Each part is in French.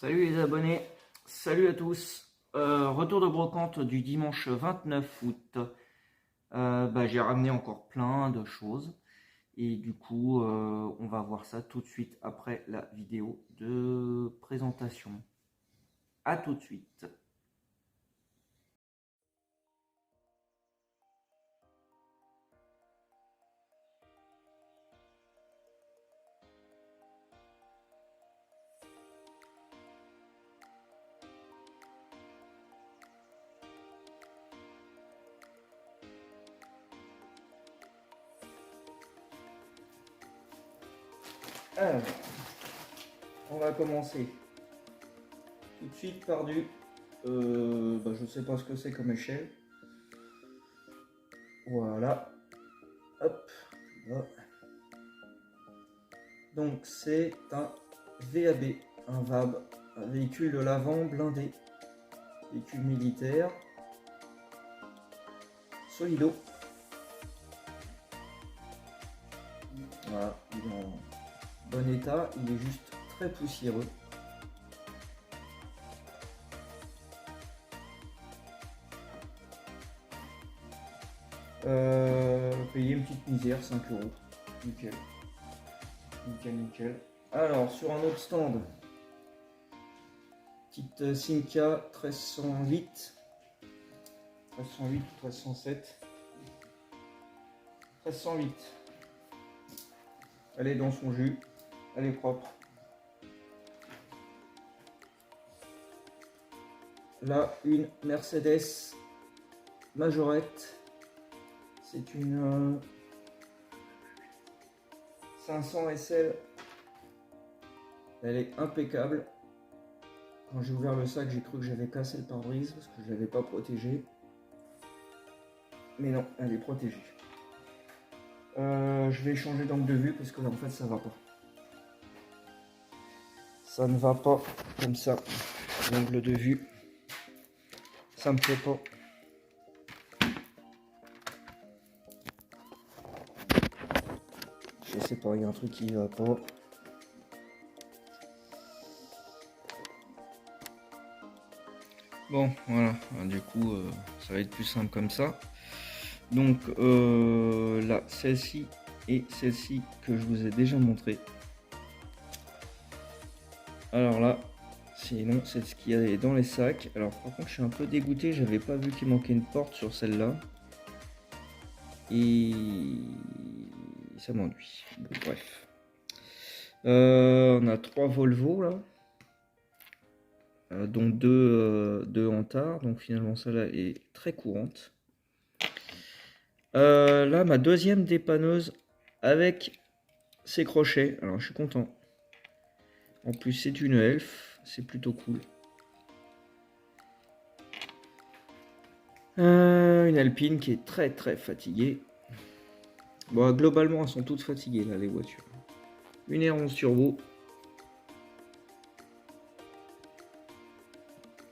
Salut les abonnés, salut à tous. Retour de brocante du dimanche 29 août. J'ai ramené encore plein de choses et du coup on va voir ça tout de suite après la vidéo de présentation. A tout de suite. Alors, on va commencer tout de suite par du... je sais pas ce que c'est comme échelle. Voilà. Hop. Là. Donc c'est un VAB, un VAB, un véhicule de l'avant blindé, véhicule militaire, solido. Voilà, il est en bon état, il est juste très poussiéreux. Payer une petite misère, 5 euros. Nickel. Nickel, nickel. Alors, sur un autre stand, petite Simca 1308. 1308, 1307. 1308. Elle est dans son jus. Elle est propre. Là, une Mercedes Majorette. C'est une 500 SL. Elle est impeccable. Quand j'ai ouvert le sac, j'ai cru que j'avais cassé le pare-brise parce que je ne l'avais pas protégé. Mais non, elle est protégée. Je vais changer d'angle de vue parce que là, en fait, ça va pas. Ça ne va pas comme ça. L'angle de vue, ça me plaît pas. Je sais pas, il y a un truc qui va pas. Bon, voilà, du coup, ça va être plus simple comme ça. Donc là, celle-ci et celle-ci que je vous ai déjà montré. Alors là, sinon, c'est ce qu'il y a dans les sacs. Alors par contre, je suis un peu dégoûté, j'avais pas vu qu'il manquait une porte sur celle-là. Et ça m'ennuie. Bon, bref. On a 3 Volvo là. Dont deux Antar, donc finalement celle-là est très courante. Là, ma deuxième dépanneuse avec ses crochets, alors je suis content. En plus, c'est une elfe, c'est plutôt cool. Une Alpine qui est très très fatiguée. Bon, globalement, elles sont toutes fatiguées là, les voitures. Une R11 Turbo.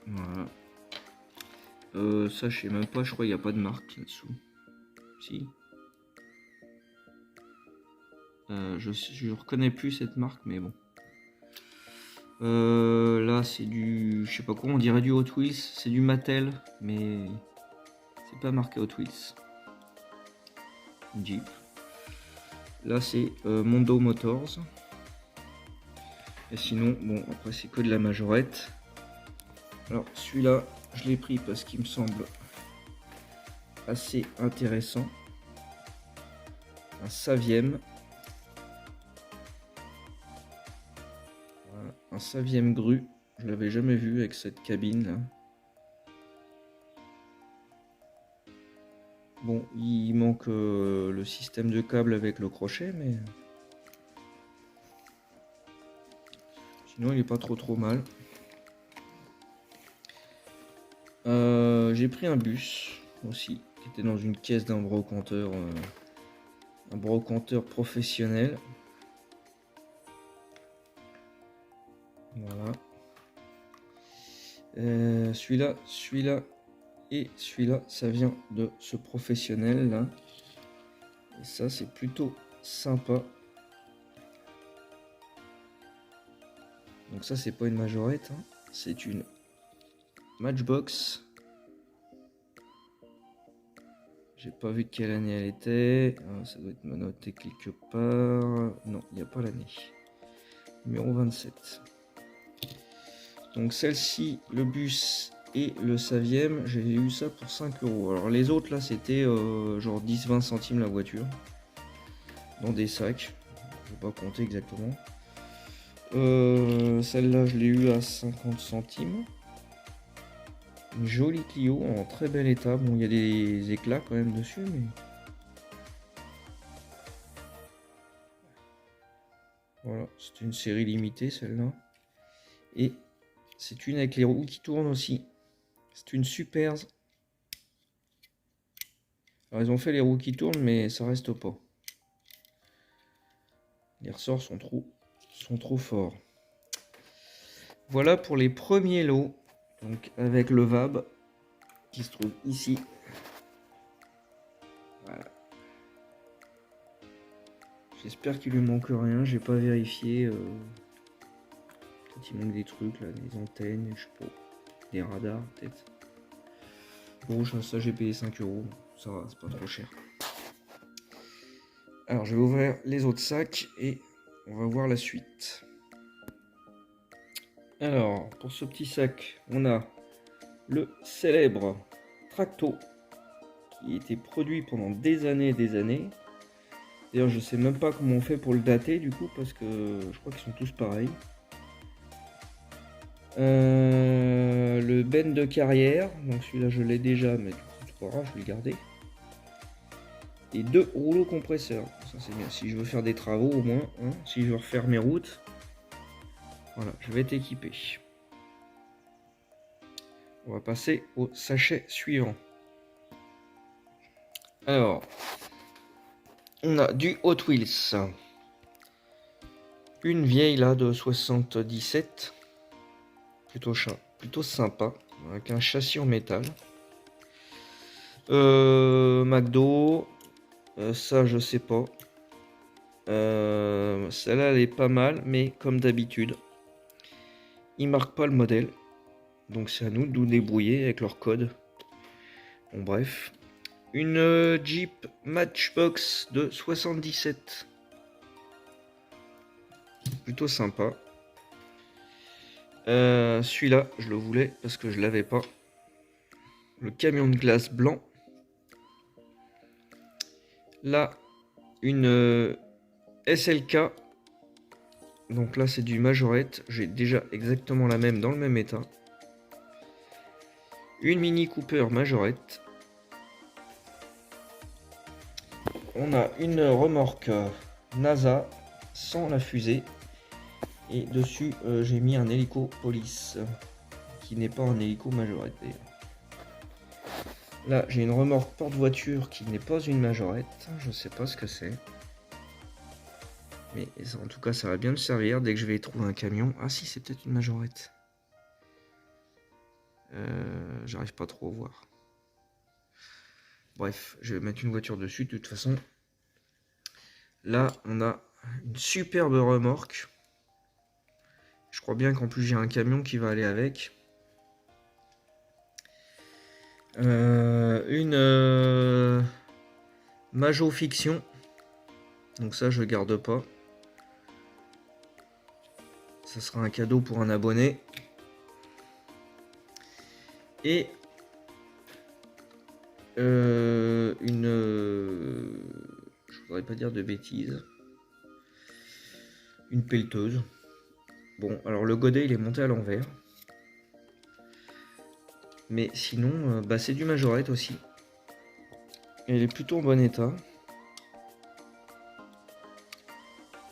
Voilà. Ça, je sais même pas, je crois qu'il n'y a pas de marque là-dessous. Si. Je reconnais plus cette marque, mais bon. Là, c'est du... Je sais pas comment on dirait du Hot Wheels. C'est du Mattel, mais c'est pas marqué Hot Wheels. Jeep. Là, c'est Mondo Motors. Et sinon, bon, après, c'est que de la majorette. Alors, celui-là, je l'ai pris parce qu'il me semble assez intéressant. Un Saviem. Voilà, un Saviem Gru. Je l'avais jamais vu avec cette cabine là. Bon, il manque le système de câble avec le crochet, mais sinon il est pas trop mal. J'ai pris un bus aussi, qui était dans une caisse d'un brocanteur, un brocanteur professionnel. Voilà. Celui-là et celui-là, ça vient de ce professionnel là. Et ça, c'est plutôt sympa. Donc ça c'est pas une majorette, hein. C'est une Matchbox. J'ai pas vu de quelle année elle était. Ah, ça doit être menotté quelque part. Non, il n'y a pas l'année. Numéro 27. Donc celle-ci, le bus et le Saviem, j'ai eu ça pour 5 euros. Alors les autres là c'était genre 10-20 centimes la voiture. Dans des sacs. Je vais pas compter exactement. Celle-là je l'ai eu à 50 centimes. Une jolie Clio en très bel état. Bon, il y a des éclats quand même dessus, mais... Voilà, c'est une série limitée celle-là. Et c'est une avec les roues qui tournent aussi. C'est une Supers. Alors ils ont fait les roues qui tournent, mais ça reste pas. Les ressorts sont trop forts. Voilà pour les premiers lots. Donc avec le VAB qui se trouve ici. Voilà. J'espère qu'il lui manque rien, j'ai pas vérifié. Peut-être il manque des trucs là, des antennes, je sais pas. Des radars peut-être. Bon, ça j'ai payé 5 euros, ça va, c'est pas trop cher. Alors je vais ouvrir les autres sacs et on va voir la suite. Alors pour ce petit sac, on a le célèbre Tracto qui a été produit pendant des années et des années. D'ailleurs je sais même pas comment on fait pour le dater du coup parce que je crois qu'ils sont tous pareils. Le Ben de carrière, donc celui-là je l'ai déjà, mais du coup c'est pas grave, je vais le garder. Et 2 rouleaux compresseurs, ça c'est bien, si je veux faire des travaux au moins, hein, si je veux refaire mes routes, voilà, je vais être équipé. On va passer au sachet suivant. Alors, on a du Hot Wheels, une vieille là de 77, plutôt sympa, avec un châssis en métal. McDo, ça je sais pas. Celle-là elle est pas mal, mais comme d'habitude, ils marquent pas le modèle. Donc c'est à nous de nous débrouiller avec leur code. Bon bref. Une Jeep Matchbox de 77. Plutôt sympa. Celui-là, je le voulais parce que je l'avais pas. Le camion de glace blanc. Là, une SLK. Donc là, c'est du Majorette. J'ai déjà exactement la même dans le même état. Une Mini Cooper Majorette. On a une remorque NASA sans la fusée. Et dessus, j'ai mis un hélico police. Qui n'est pas un hélico Majorette d'ailleurs. Là, j'ai une remorque porte-voiture qui n'est pas une Majorette. Je sais pas ce que c'est. Mais en tout cas, ça va bien me servir dès que je vais trouver un camion. Ah si, c'est peut-être une Majorette. J'arrive pas trop à voir. Bref, je vais mettre une voiture dessus de toute façon. Là, on a une superbe remorque. Je crois bien qu'en plus j'ai un camion qui va aller avec. Une Majo Fiction. Donc ça, je garde pas. Ça sera un cadeau pour un abonné. Et je voudrais pas dire de bêtises. Une pelleteuse. Bon, alors le godet il est monté à l'envers. Mais sinon, bah, c'est du Majorette aussi. Et il est plutôt en bon état.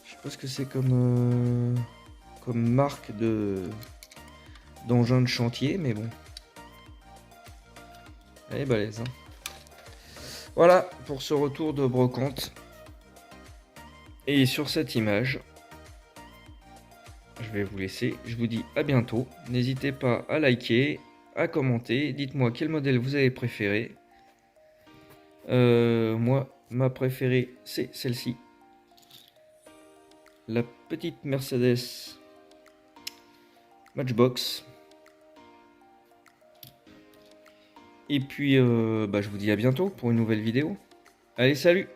Je sais pas ce que c'est comme marque d'engin de chantier, mais bon. Elle est balèze. Hein. Voilà pour ce retour de brocante. Et sur cette image, je vais vous laisser. Je vous dis à bientôt. N'hésitez pas à liker, à commenter. Dites-moi quel modèle vous avez préféré. Moi, ma préférée, c'est celle-ci. La petite Mercedes Matchbox. Et puis, je vous dis à bientôt pour une nouvelle vidéo. Allez, salut!